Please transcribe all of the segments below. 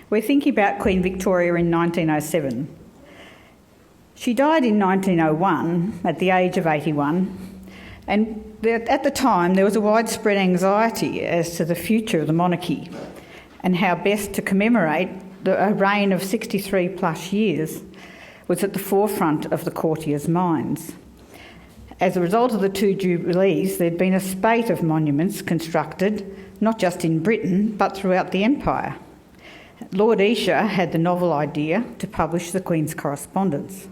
We're thinking about Queen Victoria in 1907. She died in 1901 at the age of 81, and at the time there was a widespread anxiety as to the future of the monarchy and how best to commemorate a reign of 63 plus years was at the forefront of the courtiers' minds. As a result of the two jubilees, there'd been a spate of monuments constructed, not just in Britain, but throughout the empire. Lord Esher had the novel idea to publish the Queen's correspondence.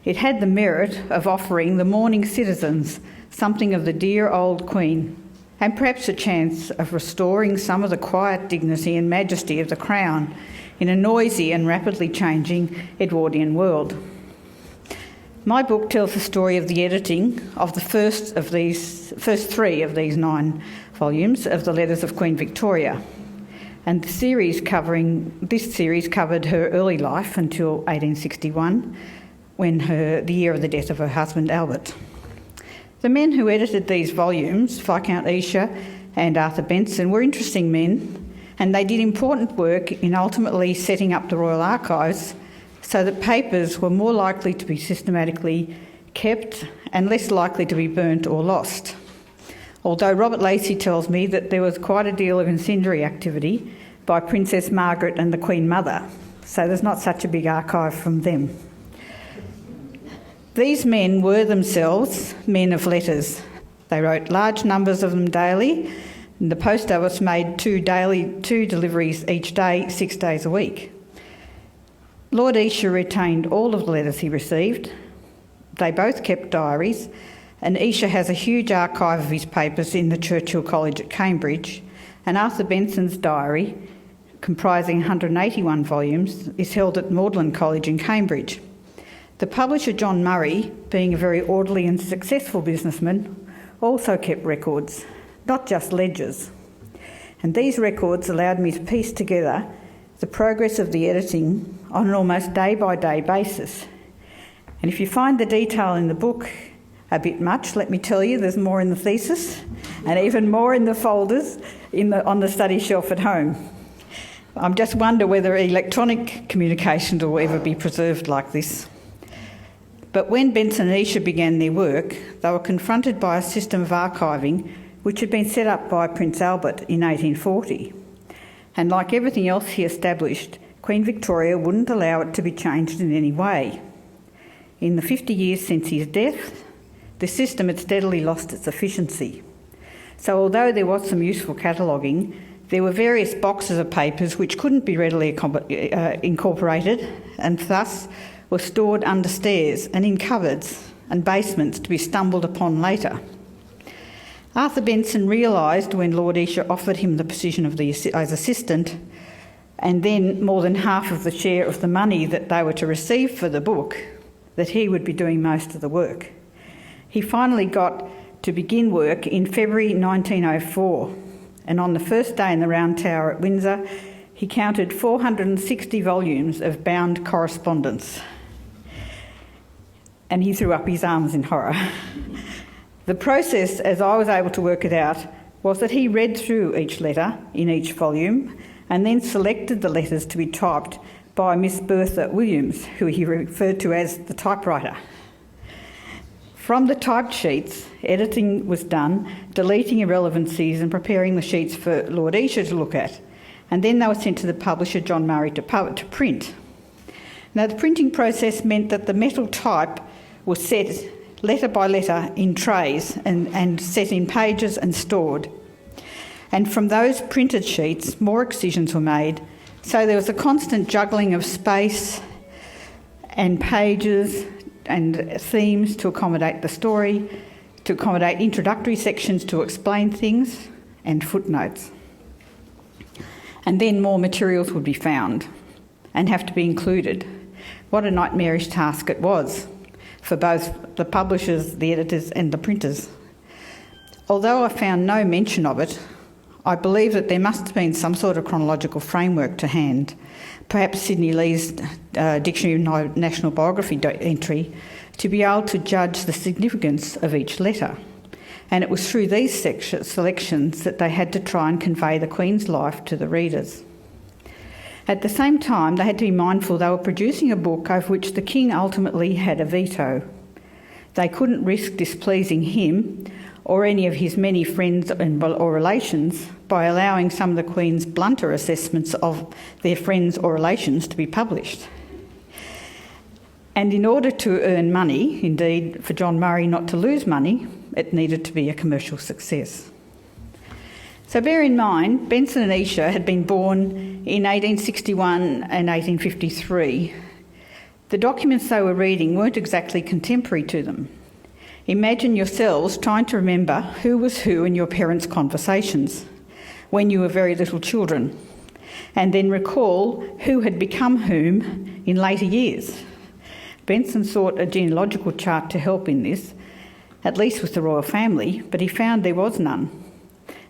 It had the merit of offering the mourning citizens something of the dear old Queen, and perhaps a chance of restoring some of the quiet dignity and majesty of the Crown in a noisy and rapidly changing Edwardian world. My book tells the story of the editing of the first three of these 9 volumes of the Letters of Queen Victoria, and this series covered her early life until 1861, when the year of the death of her husband Albert. The men who edited these volumes, Viscount Esher and Arthur Benson, were interesting men, and they did important work in ultimately setting up the Royal Archives so that papers were more likely to be systematically kept and less likely to be burnt or lost. Although Robert Lacey tells me that there was quite a deal of incendiary activity by Princess Margaret and the Queen Mother, so there's not such a big archive from them. These men were themselves men of letters. They wrote large numbers of them daily, and the post office made 2 deliveries each day, 6 days a week. Lord Esher retained all of the letters he received. They both kept diaries, and Esher has a huge archive of his papers in the Churchill College at Cambridge, and Arthur Benson's diary, comprising 181 volumes, is held at Magdalen College in Cambridge. The publisher John Murray, being a very orderly and successful businessman, also kept records, not just ledgers. And these records allowed me to piece together the progress of the editing on an almost day-by-day basis. And if you find the detail in the book a bit much, let me tell you, there's more in the thesis and even more in the folders on the study shelf at home. I just wonder whether electronic communications will ever be preserved like this. But when Benson and Esher began their work, they were confronted by a system of archiving which had been set up by Prince Albert in 1840. And like everything else he established, Queen Victoria wouldn't allow it to be changed in any way. In the 50 years since his death, the system had steadily lost its efficiency. So although there was some useful cataloguing, there were various boxes of papers which couldn't be readily incorporated and thus were stored under stairs and in cupboards and basements to be stumbled upon later. Arthur Benson realised when Lord Esher offered him the position of as assistant, and then more than half of the share of the money that they were to receive for the book, that he would be doing most of the work. He finally got to begin work in February 1904, and on the first day in the Round Tower at Windsor, he counted 460 volumes of bound correspondence. And he threw up his arms in horror. The process, as I was able to work it out, was that he read through each letter in each volume and then selected the letters to be typed by Miss Bertha Williams, who he referred to as the typewriter. From the typed sheets, editing was done, deleting irrelevancies and preparing the sheets for Lord Esher to look at, and then they were sent to the publisher John Murray to print. Now, the printing process meant that the metal type was set letter by letter in trays and set in pages and stored. And from those printed sheets, more excisions were made, so there was a constant juggling of space and pages and themes to accommodate the story, to accommodate introductory sections to explain things, and footnotes. And then more materials would be found and have to be included. What a nightmarish task it was for both the publishers, the editors and the printers. Although I found no mention of it, I believe that there must have been some sort of chronological framework to hand, perhaps Sidney Lee's Dictionary of National Biography entry, to be able to judge the significance of each letter. And it was through these selections that they had to try and convey the Queen's life to the readers. At the same time, they had to be mindful they were producing a book over which the king ultimately had a veto. They couldn't risk displeasing him or any of his many friends or relations by allowing some of the Queen's blunter assessments of their friends or relations to be published. And in order to earn money, indeed for John Murray not to lose money, it needed to be a commercial success. So bear in mind, Benson and Isha had been born in 1861 and 1853. The documents they were reading weren't exactly contemporary to them. Imagine yourselves trying to remember who was who in your parents' conversations when you were very little children, and then recall who had become whom in later years. Benson sought a genealogical chart to help in this, at least with the royal family, but he found there was none.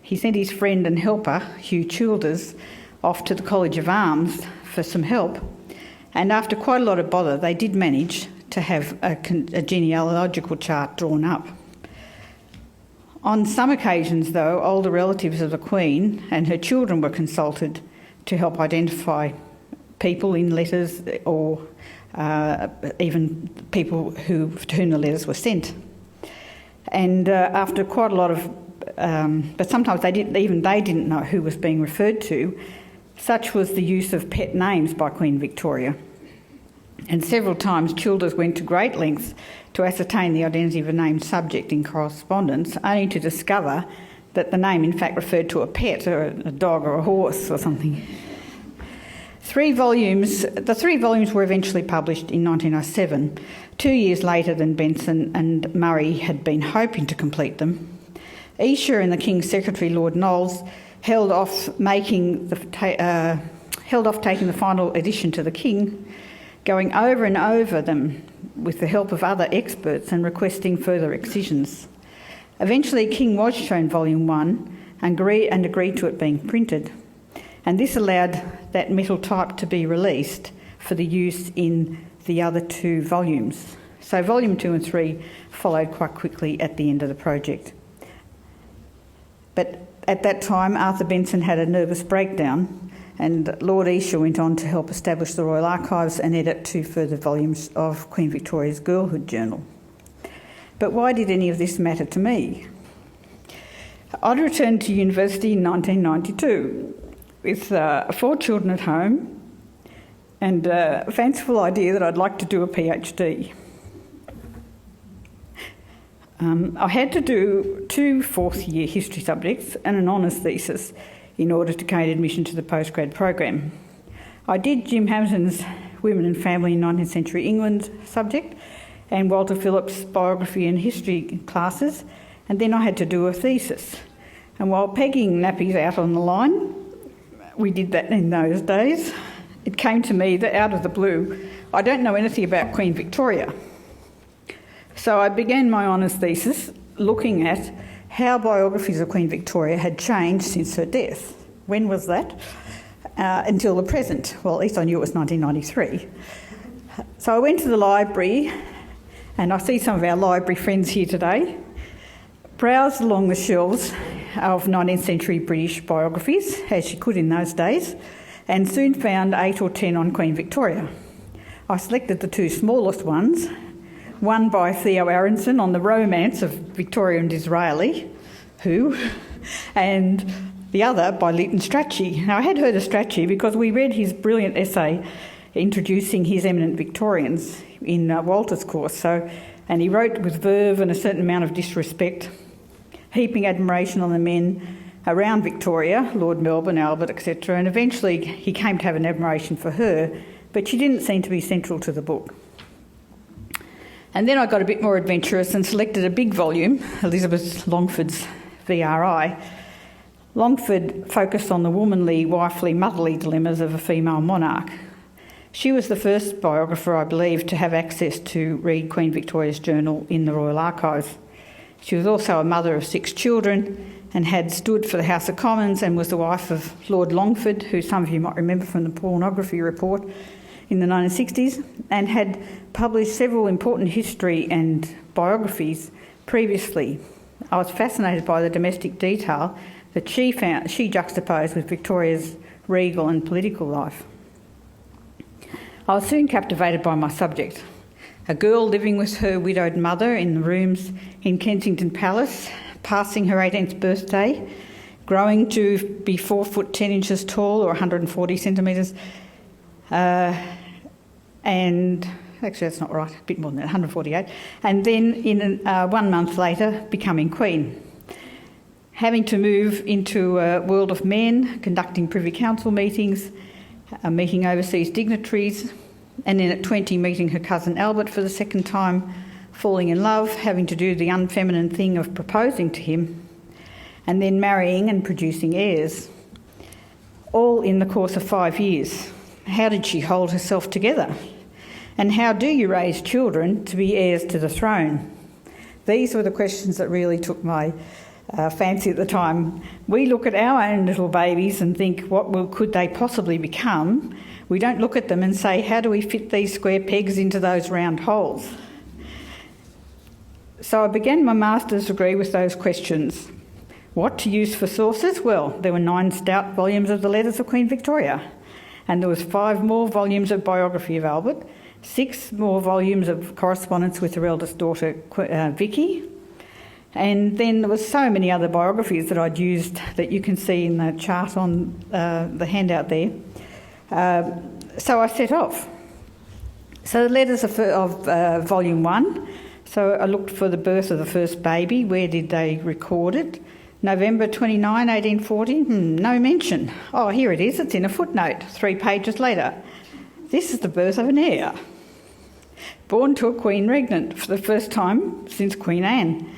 He sent his friend and helper, Hugh Childers, off to the College of Arms for some help, and after quite a lot of bother, they did manage to have a genealogical chart drawn up. On some occasions, though, older relatives of the Queen and her children were consulted to help identify people in letters or even people to whom the letters were sent. And after quite a lot of but sometimes they didn't know who was being referred to. Such was the use of pet names by Queen Victoria. And several times Childers went to great lengths to ascertain the identity of a named subject in correspondence, only to discover that the name in fact referred to a pet or a dog or a horse or something. The 3 volumes were eventually published in 1907, 2 years later than Benson and Murray had been hoping to complete them. Isha and the King's Secretary, Lord Knowles, held off taking the final edition to the King, going over and over them with the help of other experts and requesting further excisions. Eventually, King was shown Volume 1 and agreed to it being printed, and this allowed that metal type to be released for the use in the other 2 volumes. So Volume 2 and 3 followed quite quickly at the end of the project. But at that time, Arthur Benson had a nervous breakdown, and Lord Isha went on to help establish the Royal Archives and edit 2 further volumes of Queen Victoria's Girlhood Journal. But why did any of this matter to me? I'd returned to university in 1992 with 4 children at home and a fanciful idea that I'd like to do a PhD. I had to do 2 fourth-year history subjects and an honours thesis in order to gain admission to the postgrad program. I did Jim Hamilton's Women and Family in 19th Century England subject and Walter Phillips' biography and history classes, and then I had to do a thesis. And while pegging nappies out on the line, we did that in those days, it came to me that out of the blue, I don't know anything about Queen Victoria. So I began my honours thesis looking at how biographies of Queen Victoria had changed since her death. When was that? Until the present. Well, at least I knew it was 1993. So I went to the library, and I see some of our library friends here today, browsed along the shelves of 19th century British biographies, as you could in those days, and soon found 8 or 10 on Queen Victoria. I selected the 2 smallest ones, one by Theo Aronson on the romance of Victoria and Disraeli, and the other by Lytton Strachey. Now, I had heard of Strachey because we read his brilliant essay introducing his eminent Victorians in Walter's course, and he wrote with verve and a certain amount of disrespect, heaping admiration on the men around Victoria, Lord Melbourne, Albert, etc., and eventually he came to have an admiration for her, but she didn't seem to be central to the book. And then I got a bit more adventurous and selected a big volume, Elizabeth Longford's VRI. Longford focused on the womanly, wifely, motherly dilemmas of a female monarch. She was the first biographer, I believe, to have access to read Queen Victoria's journal in the Royal Archives. She was also a mother of 6 children and had stood for the House of Commons and was the wife of Lord Longford, who some of you might remember from the pornography report in the 1960s, and had published several important history and biographies previously. I was fascinated by the domestic detail that she juxtaposed with Victoria's regal and political life. I was soon captivated by my subject. A girl living with her widowed mother in the rooms in Kensington Palace, passing her 18th birthday, growing to be 4 foot 10 inches tall or 140 centimetres, and actually that's not right, a bit more than that, 148, and then 1 month later becoming Queen. Having to move into a world of men, conducting Privy Council meetings, meeting overseas dignitaries, and then at 20 meeting her cousin Albert for the second time, falling in love, having to do the unfeminine thing of proposing to him, and then marrying and producing heirs, all in the course of 5 years. How did she hold herself together? And how do you raise children to be heirs to the throne? These were the questions that really took my fancy at the time. We look at our own little babies and think, could they possibly become? We don't look at them and say, how do we fit these square pegs into those round holes? So I began my master's degree with those questions. What to use for sources? Well, there were 9 stout volumes of the letters of Queen Victoria, and there was 5 more volumes of biography of Albert, 6 more volumes of correspondence with her eldest daughter, Vicky, and then there was so many other biographies that I'd used that you can see in the chart on the handout there. So I set off. So the letters of volume 1. So I looked for the birth of the first baby. Where did they record it? November 29, 1840? No mention. Oh, here it is. It's in a footnote 3 pages later. This is the birth of an heir. Born to a queen regnant for the first time since Queen Anne.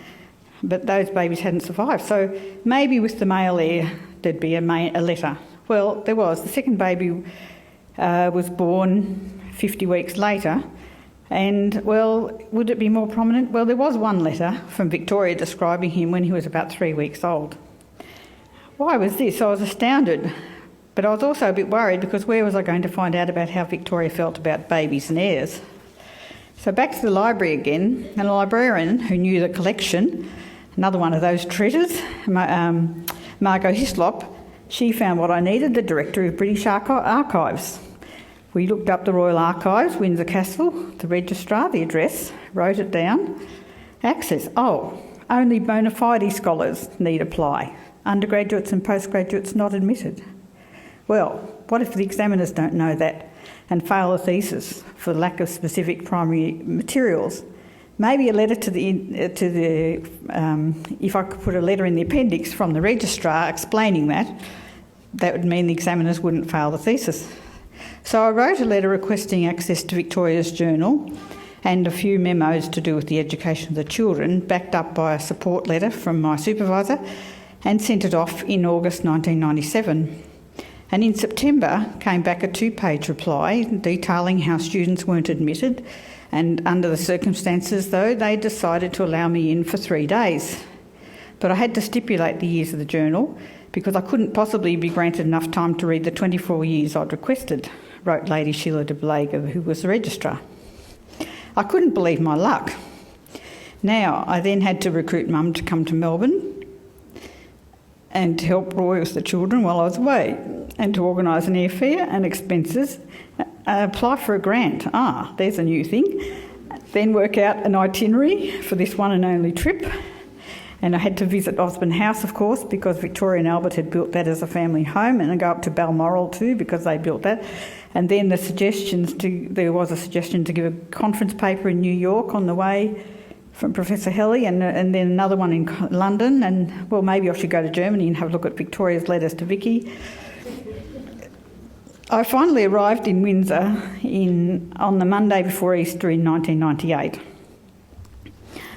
But those babies hadn't survived. So maybe with the male heir there'd be a letter. Well, there was. The second baby was born 50 weeks later. And, well, would it be more prominent? Well, there was one letter from Victoria describing him when he was about 3 weeks old. Why was this? I was astounded. But I was also a bit worried because where was I going to find out about how Victoria felt about babies and heirs? So back to the library again, and a librarian who knew the collection, another one of those treasures, Margot Hislop, she found what I needed, the Director of British Archives. We looked up the Royal Archives, Windsor Castle, the registrar, the address, wrote it down. Access, only bona fide scholars need apply. Undergraduates and postgraduates not admitted. Well, what if the examiners don't know that and fail a thesis for lack of specific primary materials? Maybe a letter if I could put a letter in the appendix from the registrar explaining that would mean the examiners wouldn't fail the thesis. So I wrote a letter requesting access to Victoria's journal and a few memos to do with the education of the children, backed up by a support letter from my supervisor, and sent it off in August 1997. And in September came back a 2-page reply detailing how students weren't admitted, and under the circumstances, though, they decided to allow me in for 3 days. But I had to stipulate the years of the journal because I couldn't possibly be granted enough time to read the 24 years I'd requested, wrote Lady Sheila de Belager, who was the registrar. I couldn't believe my luck. Now, I then had to recruit Mum to come to Melbourne and to help Roy with the children while I was away, and to organise an airfare and expenses, apply for a grant. There's a new thing. Then work out an itinerary for this one and only trip. And I had to visit Osborne House, of course, because Victoria and Albert had built that as a family home, and I go up to Balmoral too because they built that. And then there was a suggestion to give a conference paper in New York on the way from Professor Helly, and then another one in London. And, well, maybe I should go to Germany and have a look at Victoria's letters to Vicky. I finally arrived in Windsor on the Monday before Easter in 1998.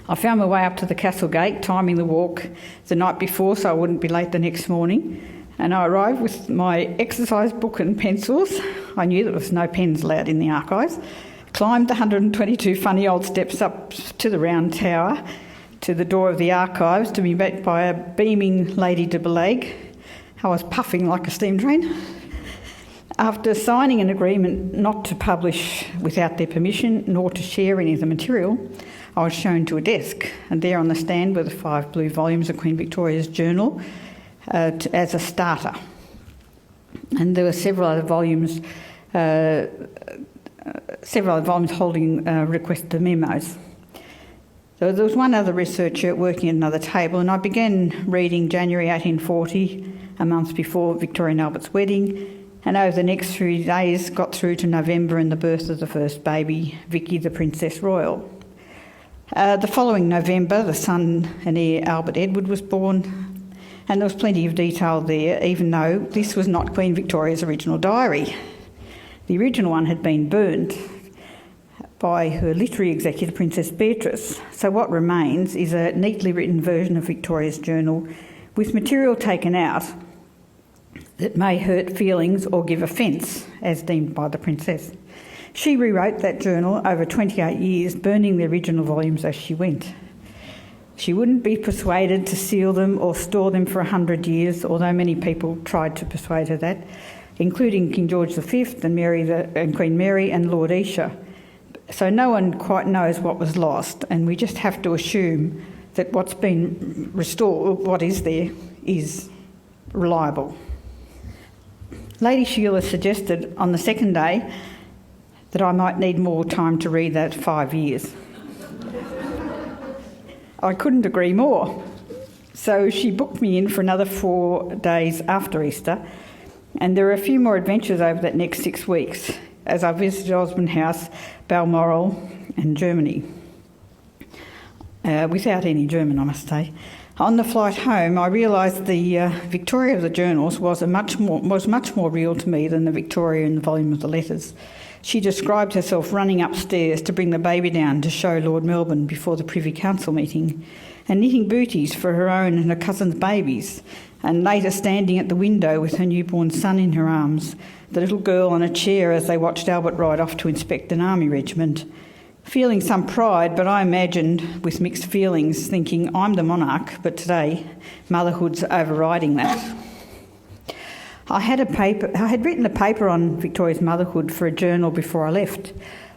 I found my way up to the castle gate, timing the walk the night before so I wouldn't be late the next morning. And I arrived with my exercise book and pencils. I knew there was no pens allowed in the archives. Climbed the 122 funny old steps up to the round tower to the door of the archives to be met by a beaming Lady de Belague. I was puffing like a steam train. After signing an agreement not to publish without their permission nor to share any of the material, I was shown to a desk, and there on the stand were the 5 blue volumes of Queen Victoria's journal as a starter. And there were several other volumes several volumes holding requested memos. So there was one other researcher working at another table, and I began reading January 1840, a month before Victoria and Albert's wedding, and over the next 3 days got through to November and the birth of the first baby, Vicky the Princess Royal. The following November, the son and heir Albert Edward was born, and there was plenty of detail there, even though this was not Queen Victoria's original diary. The original one had been burnt by her literary executor, Princess Beatrice. So what remains is a neatly written version of Victoria's journal with material taken out that may hurt feelings or give offence, as deemed by the Princess. She rewrote that journal over 28 years, burning the original volumes as she went. She wouldn't be persuaded to seal them or store them for 100 years, although many people tried to persuade her that, including King George V and Queen Mary and Lord Esher. So no one quite knows what was lost, and we just have to assume that what's been restored, what is there, is reliable. Lady Sheila suggested on the second day that I might need more time to read that 5 years. I couldn't agree more. So she booked me in for another 4 days after Easter, and there are a few more adventures over that next 6 weeks as I visited Osborne House, Balmoral and Germany. Without any German, I must say. On the flight home, I realised the Victoria of the journals was much more real to me than the Victoria in the volume of the letters. She described herself running upstairs to bring the baby down to show Lord Melbourne before the Privy Council meeting, and knitting booties for her own and her cousin's babies, and later standing at the window with her newborn son in her arms, the little girl on a chair as they watched Albert ride off to inspect an army regiment. Feeling some pride, but I imagined with mixed feelings, thinking I'm the monarch, but today motherhood's overriding that. I had written a paper on Victoria's motherhood for a journal before I left,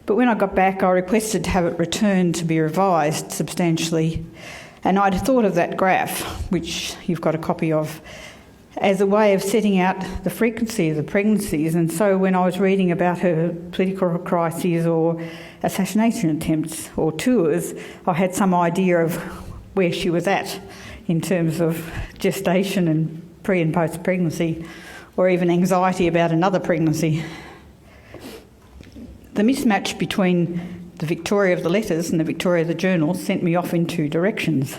but when I got back I requested to have it returned to be revised substantially, and I'd thought of that graph, which you've got a copy of, as a way of setting out the frequency of the pregnancies. And so when I was reading about her political crises or assassination attempts or tours, I had some idea of where she was at in terms of gestation and pre and post pregnancy, or even anxiety about another pregnancy. The mismatch between the Victoria of the letters and the Victoria of the journals sent me off in 2 directions.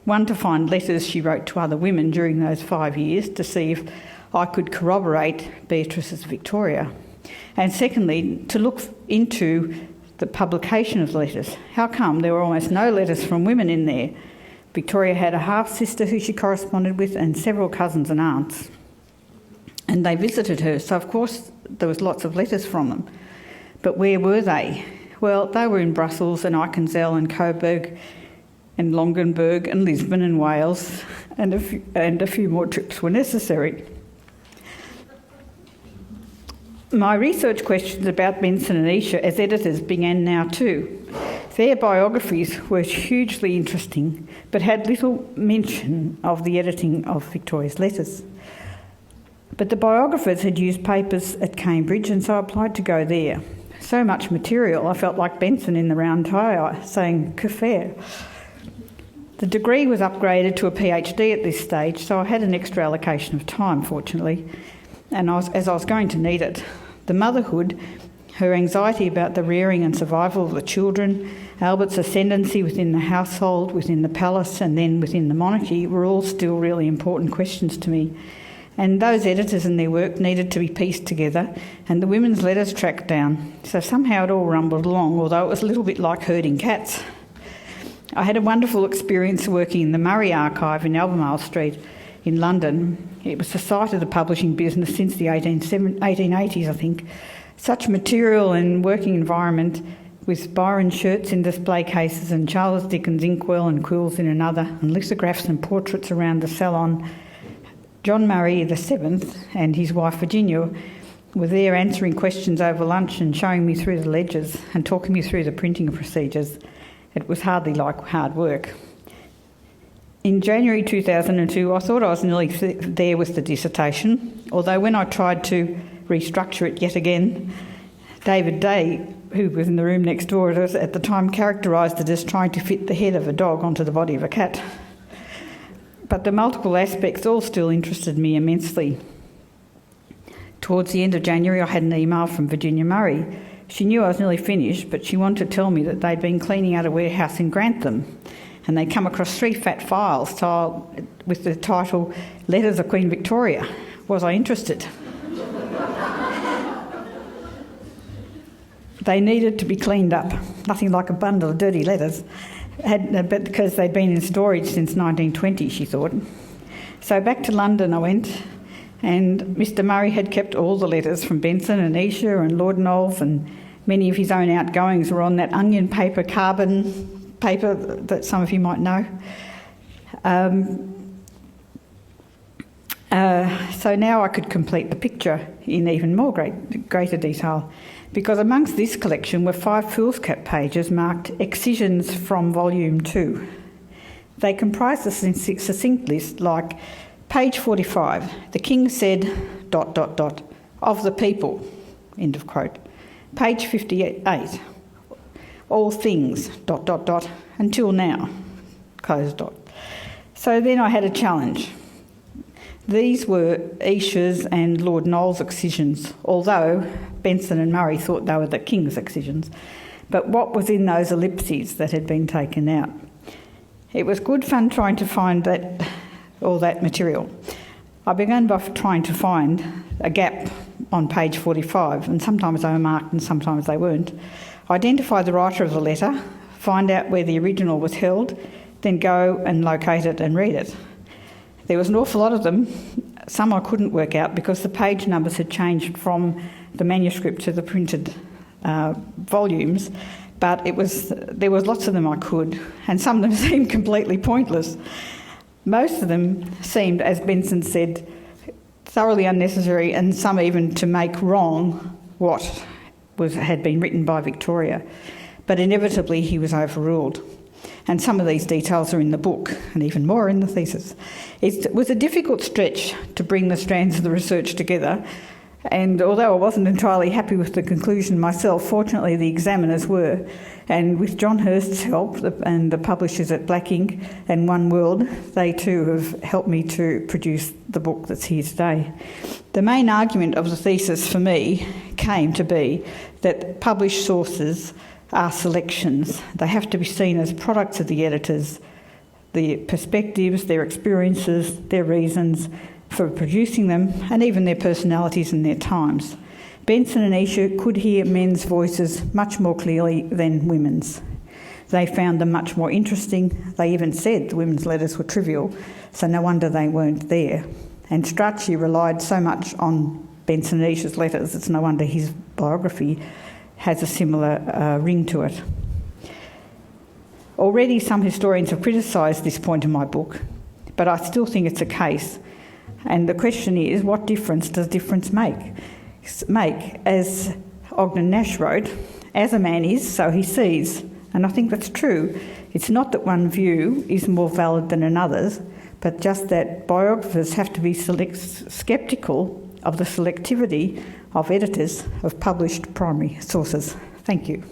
One, to find letters she wrote to other women during those 5 years to see if I could corroborate Beatrice's Victoria. And secondly, to look into the publication of the letters. How come there were almost no letters from women in there? Victoria had a half-sister who she corresponded with and several cousins and aunts. And they visited her, so of course there was lots of letters from them. But where were they? Well, they were in Brussels and Eikenzell and Coburg and Longenburg and Lisbon and Wales, and a few more trips were necessary. My research questions about Benson and Esher as editors began now too. Their biographies were hugely interesting, but had little mention of the editing of Victoria's letters. But the biographers had used papers at Cambridge, and so I applied to go there. So much material, I felt like Benson in the round tie saying, "Que faire?" The degree was upgraded to a PhD at this stage, so I had an extra allocation of time, fortunately, and as I was going to need it. The motherhood, her anxiety about the rearing and survival of the children, Albert's ascendancy within the household, within the palace, and then within the monarchy were all still really important questions to me. And those editors and their work needed to be pieced together and the women's letters tracked down. So somehow it all rumbled along, although it was a little bit like herding cats. I had a wonderful experience working in the Murray Archive in Albemarle Street in London. It was the site of the publishing business since the 1880s, I think. Such material and working environment, with Byron shirts in display cases and Charles Dickens inkwell and quills in another, and lithographs and portraits around the salon. John Murray VII and his wife Virginia were there answering questions over lunch and showing me through the ledgers and talking me through the printing procedures. It was hardly like hard work. In January 2002, I thought I was nearly there with the dissertation, although when I tried to restructure it yet again, David Day who was in the room next door to us at the time, characterised it as trying to fit the head of a dog onto the body of a cat. But the multiple aspects all still interested me immensely. Towards the end of January, I had an email from Virginia Murray. She knew I was nearly finished, but she wanted to tell me that they'd been cleaning out a warehouse in Grantham, and they'd come across 3 fat files with the title, Letters of Queen Victoria. Was I interested? They needed to be cleaned up, nothing like a bundle of dirty letters, but because they'd been in storage since 1920, she thought. So back to London I went, and Mr Murray had kept all the letters from Benson and Isha and Lord Knowles, and many of his own outgoings were on that onion paper, carbon paper that some of you might know. So now I could complete the picture in even more greater detail, because amongst this collection were 5 foolscap pages marked Excisions from Volume 2. They comprised a succinct list like, page 45, the King said, ... of the people, end of quote. Page 58, all things, ... until now, close dot. So then I had a challenge. These were Isha's and Lord Knowles' excisions, although Benson and Murray thought they were the King's excisions. But what was in those ellipses that had been taken out? It was good fun trying to find all that material. I began by trying to find a gap on page 45, and sometimes they were marked and sometimes they weren't. Identify the writer of the letter, find out where the original was held, then go and locate it and read it. There was an awful lot of them. Some I couldn't work out because the page numbers had changed from the manuscript to the printed volumes, but there was lots of them I could, and some of them seemed completely pointless. Most of them seemed, as Benson said, thoroughly unnecessary, and some even to make wrong what had been written by Victoria. But inevitably he was overruled. And some of these details are in the book, and even more in the thesis. It was a difficult stretch to bring the strands of the research together, and although I wasn't entirely happy with the conclusion myself, fortunately the examiners were, and with John Hurst's help and the publishers at Black Ink and One World, they too have helped me to produce the book that's here today. The main argument of the thesis for me came to be that published sources are selections. They have to be seen as products of the editors, the perspectives, their experiences, their reasons for producing them, and even their personalities and their times. Benson and Isha could hear men's voices much more clearly than women's. They found them much more interesting. They even said the women's letters were trivial, so no wonder they weren't there. And Strachey relied so much on Benson and Isha's letters, it's no wonder his biography has a similar ring to it. Already some historians have criticised this point in my book, but I still think it's a case. And the question is, what difference does difference make? As Ogden Nash wrote, as a man is, so he sees. And I think that's true. It's not that one view is more valid than another's, but just that biographers have to be sceptical of the selectivity of editors of published primary sources. Thank you.